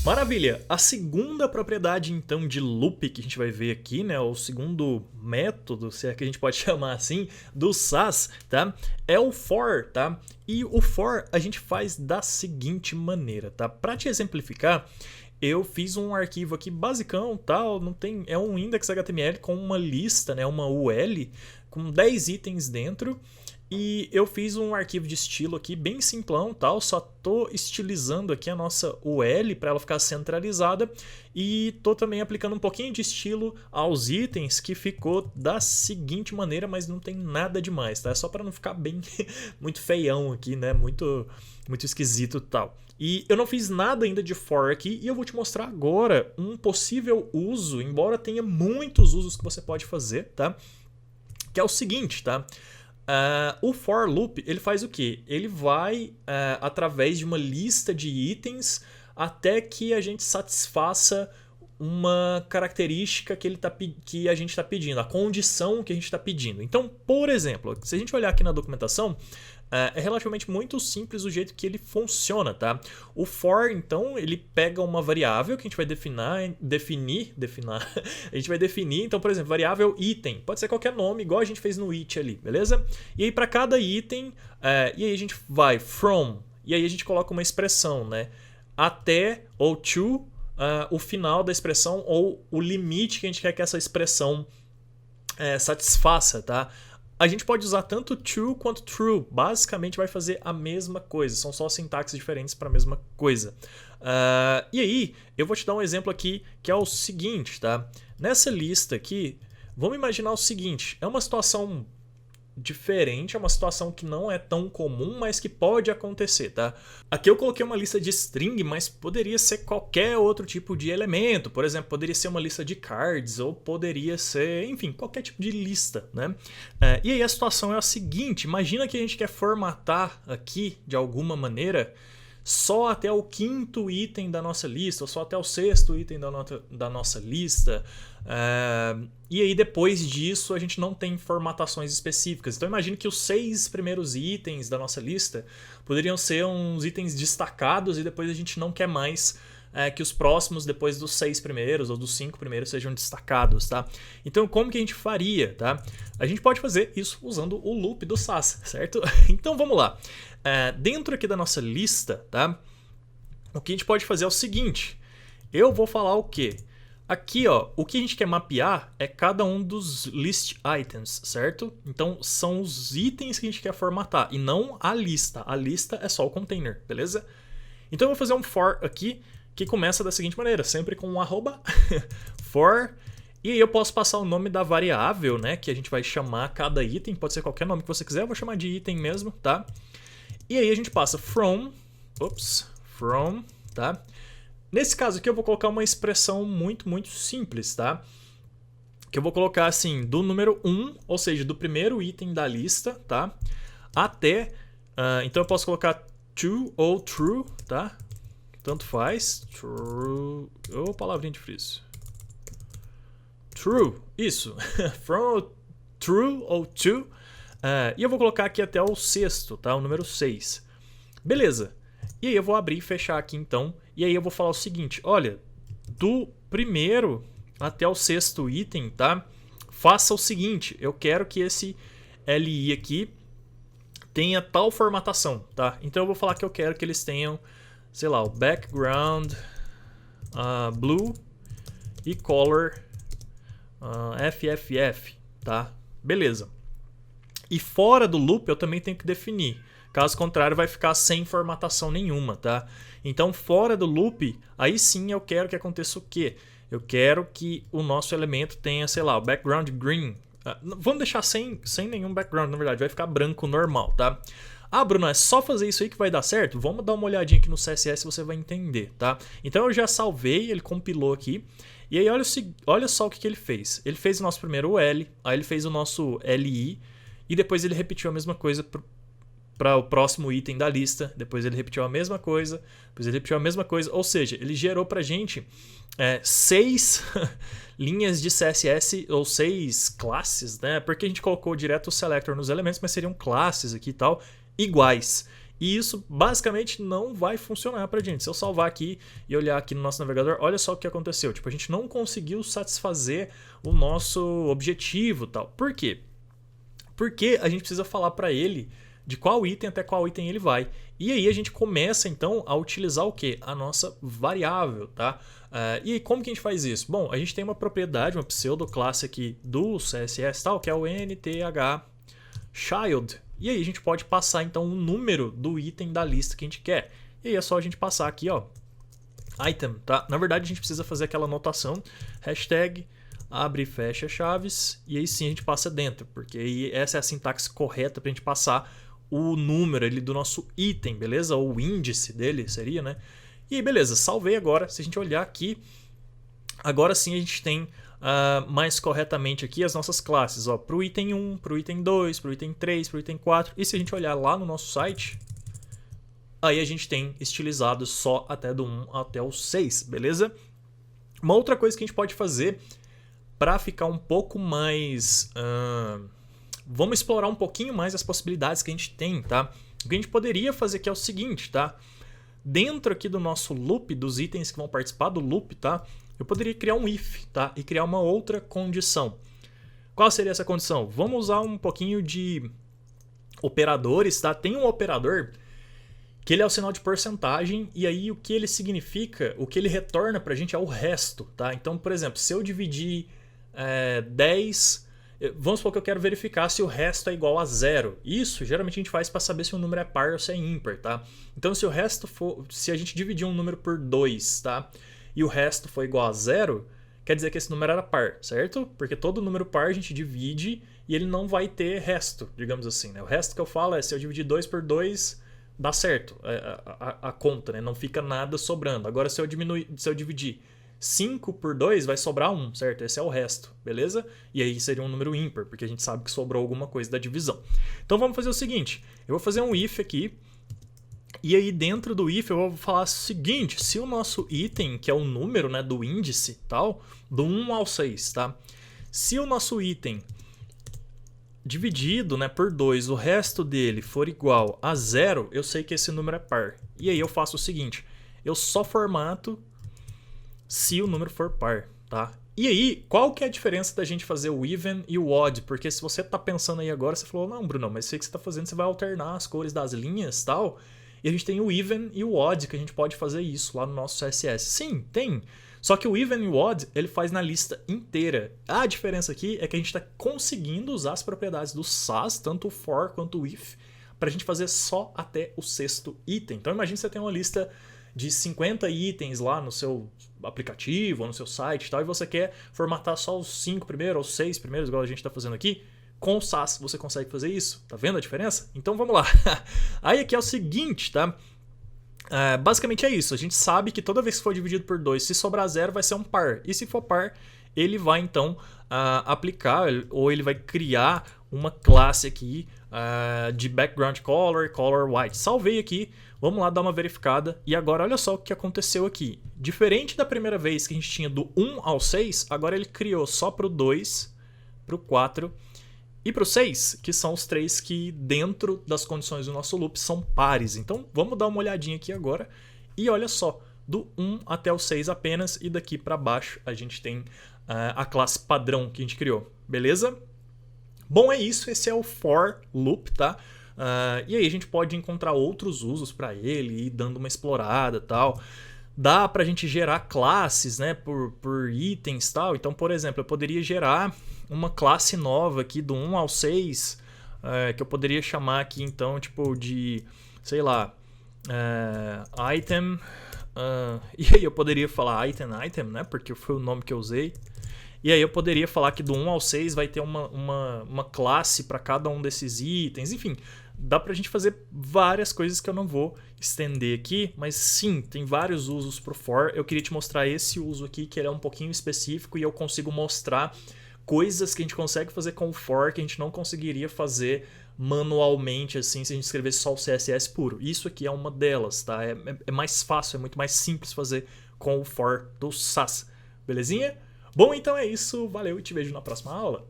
Maravilha! A segunda propriedade, então, de loop que a gente vai ver aqui, né, o segundo método, se é que a gente pode chamar assim, do Sass, tá? É o for, tá? E o for a gente faz da seguinte maneira, tá? Para te exemplificar, eu fiz um arquivo aqui basicão, tal, não tem, é um index.html com uma lista, né, uma UL com 10 itens dentro. E eu fiz um arquivo de estilo aqui bem simplão, tal, só tô estilizando aqui a nossa UL para ela ficar centralizada e tô também aplicando um pouquinho de estilo aos itens que ficou da seguinte maneira, mas não tem nada demais, tá? É só para não ficar bem muito feião aqui, né? Muito esquisito e tal. E eu não fiz nada ainda de for aqui e eu vou te mostrar agora um possível uso, embora tenha muitos usos que você pode fazer, tá? Que é o seguinte, tá? O for loop ele faz o quê? Ele vai através de uma lista de itens até que a gente satisfaça uma característica que a gente está pedindo, a condição que a gente está pedindo. Então, por exemplo, se a gente olhar aqui na documentação, é relativamente muito simples o jeito que ele funciona, tá? O for, então, ele pega uma variável que a gente vai definir, a gente vai definir, então, por exemplo, variável item, pode ser qualquer nome, igual a gente fez no it ali, beleza? E aí, para cada item, e aí a gente vai from, e aí a gente coloca uma expressão, né? Até ou to o final da expressão ou o limite que a gente quer que essa expressão satisfaça, tá? A gente pode usar tanto to quanto true. Basicamente vai fazer a mesma coisa. São só sintaxes diferentes para a mesma coisa. E aí, eu vou te dar um exemplo aqui que é o seguinte, tá? Nessa lista aqui, vamos imaginar o seguinte. É uma situação diferente, é uma situação que não é tão comum, mas que pode acontecer, tá? Aqui eu coloquei uma lista de string, mas poderia ser qualquer outro tipo de elemento. Por exemplo, poderia ser uma lista de cards, ou poderia ser, enfim, qualquer tipo de lista, né? E aí a situação é a seguinte, imagina que a gente quer formatar aqui, de alguma maneira, só até o 5º item da nossa lista, ou só até o 6º item da nossa lista. E aí depois disso a gente não tem formatações específicas. Então imagine que os 6 primeiros itens da nossa lista poderiam ser uns itens destacados e depois a gente não quer mais que os próximos depois dos 6 primeiros ou dos 5 primeiros sejam destacados, tá? Então como que a gente faria, tá? A gente pode fazer isso usando o loop do Sass, certo? Então vamos lá. Dentro aqui da nossa lista, tá? O que a gente pode fazer é o seguinte. Eu vou falar o quê? Aqui, ó, o que a gente quer mapear é cada um dos list items, certo? Então são os itens que a gente quer formatar e não a lista. A lista é só o container, beleza? Então eu vou fazer um for aqui que começa da seguinte maneira, sempre com um arroba, for, e aí eu posso passar o nome da variável, né, que a gente vai chamar cada item, pode ser qualquer nome que você quiser, eu vou chamar de item mesmo, tá? E aí a gente passa from, tá? Nesse caso aqui eu vou colocar uma expressão muito simples, tá? Que eu vou colocar assim, do número 1, ou seja, do primeiro item da lista, tá? Até, então eu posso colocar to ou true, tá? Tanto faz. True. Ô, palavrinha difícil. True. Isso. From true ou to. E eu vou colocar aqui até o 6º, tá? O número 6. Beleza. E aí eu vou abrir e fechar aqui então. E aí eu vou falar o seguinte. Olha, do primeiro até o 6º item, tá? Faça o seguinte. Eu quero que esse LI aqui tenha tal formatação, tá? Então eu vou falar que eu quero que eles tenham, sei lá, o background blue e color FFF, tá? Beleza. E fora do loop eu também tenho que definir. Caso contrário vai ficar sem formatação nenhuma, tá? Então fora do loop, aí sim eu quero que aconteça o quê? Eu quero que o nosso elemento tenha, sei lá, o background green. Vamos deixar sem nenhum background, na verdade, vai ficar branco normal, tá? Ah, Bruno, é só fazer isso aí que vai dar certo? Vamos dar uma olhadinha aqui no CSS e você vai entender, tá? Então eu já salvei, ele compilou aqui. E aí olha só o que ele fez. Ele fez o nosso primeiro L, aí ele fez o nosso LI, e depois ele repetiu a mesma coisa para o próximo item da lista, depois ele repetiu a mesma coisa, depois ele repetiu a mesma coisa, ou seja, ele gerou pra gente 6 linhas de CSS ou 6 classes, né? Porque a gente colocou direto o selector nos elementos, mas seriam classes aqui e tal, iguais. E isso basicamente não vai funcionar pra gente. Se eu salvar aqui e olhar aqui no nosso navegador, olha só o que aconteceu. Tipo, a gente não conseguiu satisfazer o nosso objetivo, tal. Por quê? Porque a gente precisa falar para ele de qual item até qual item ele vai. E aí a gente começa então a utilizar o que? A nossa variável, tá? E aí como que a gente faz isso? Bom, a gente tem uma propriedade, uma pseudo-classe aqui do CSS, tal, que é o nthchild. E aí a gente pode passar então o número do item da lista que a gente quer. E aí é só a gente passar aqui, ó, item, tá? Na verdade a gente precisa fazer aquela anotação, hashtag abre e fecha chaves, e aí sim a gente passa dentro, porque aí essa é a sintaxe correta para a gente passar o número ali do nosso item, beleza? Ou o índice dele seria, né? E aí, beleza, salvei agora. Se a gente olhar aqui, agora sim a gente tem mais corretamente aqui as nossas classes, ó, para o item 1, para o item 2, para o item 3, para o item 4. E se a gente olhar lá no nosso site, aí a gente tem estilizado só até do 1 até o 6, beleza? Uma outra coisa que a gente pode fazer para ficar um pouco mais... vamos explorar um pouquinho mais as possibilidades que a gente tem, tá? O que a gente poderia fazer aqui é o seguinte, tá? Dentro aqui do nosso loop, dos itens que vão participar do loop, tá? Eu poderia criar um if, tá? E criar uma outra condição. Qual seria essa condição? Vamos usar um pouquinho de operadores, tá? Tem um operador que ele é o sinal de porcentagem, e aí o que ele significa, o que ele retorna pra gente é o resto, tá? Então, por exemplo, se eu dividir 10, vamos supor que eu quero verificar se o resto é igual a 0. Isso geralmente a gente faz para saber se o número é par ou se é ímpar, tá? Então se o resto for, se a gente dividir um número por 2, tá? E o resto for igual a 0, quer dizer que esse número era par, certo? Porque todo número par a gente divide e ele não vai ter resto, digamos assim, né? O resto que eu falo é se eu dividir 2 por 2, dá certo a conta, né? Não fica nada sobrando. Agora se eu dividir 5 por 2 vai sobrar 1, certo? Esse é o resto, beleza? E aí seria um número ímpar, porque a gente sabe que sobrou alguma coisa da divisão. Então vamos fazer o seguinte, eu vou fazer um if aqui, e aí dentro do if eu vou falar o seguinte, se o nosso item, que é o número, né, do índice, tal, do 1 ao 6, tá? Se o nosso item dividido, né, por 2, o resto dele for igual a 0, eu sei que esse número é par. E aí eu faço o seguinte, eu só formato se o número for par, tá? E aí, qual que é a diferença da gente fazer o even e o odd? Porque se você tá pensando aí agora, você falou, não, Bruno, mas isso aí que você tá fazendo, você vai alternar as cores das linhas e tal. E a gente tem o even e o odd, que a gente pode fazer isso lá no nosso CSS. Sim, tem. Só que o even e o odd, ele faz na lista inteira. A diferença aqui é que a gente está conseguindo usar as propriedades do SAS, tanto o for quanto o if, para a gente fazer só até o 6º item. Então imagine que você tem uma lista de 50 itens lá no seu aplicativo ou no seu site e tal, e você quer formatar só os 5 primeiros ou os 6 primeiros, igual a gente está fazendo aqui. Com o SAS você consegue fazer isso. Tá vendo a diferença? Então vamos lá. Aí aqui é o seguinte, tá? Basicamente é isso. A gente sabe que toda vez que for dividido por 2, se sobrar 0 vai ser um par. E se for par, ele vai então aplicar, ou ele vai criar uma classe aqui de background color, color white. Salvei aqui, vamos lá dar uma verificada. E agora olha só o que aconteceu aqui. Diferente da primeira vez que a gente tinha do 1 ao 6, agora ele criou só para o 2, para o 4 e para o 6, que são os 3 que dentro das condições do nosso loop são pares. Então vamos dar uma olhadinha aqui agora. E olha só, do 1 até o 6 apenas, e daqui para baixo a gente tem a classe padrão que a gente criou, beleza? Bom, é isso, esse é o for loop, tá? E aí a gente pode encontrar outros usos para ele, ir dando uma explorada e tal. Dá pra gente gerar classes, né, por itens e tal. Então, por exemplo, eu poderia gerar uma classe nova aqui do 1 ao 6, que eu poderia chamar aqui então, tipo, de, sei lá, item. E aí eu poderia falar item, né, porque foi o nome que eu usei. E aí eu poderia falar que do 1 ao 6 vai ter uma classe para cada um desses itens. Enfim, dá pra gente fazer várias coisas que eu não vou estender aqui, mas sim, tem vários usos pro for. Eu queria te mostrar esse uso aqui, que ele é um pouquinho específico, e eu consigo mostrar coisas que a gente consegue fazer com o for que a gente não conseguiria fazer manualmente, assim, se a gente escrevesse só o CSS puro. Isso aqui é uma delas, tá? É mais fácil, é muito mais simples fazer com o for do SAS. Belezinha? Bom, então é isso. Valeu e te vejo na próxima aula.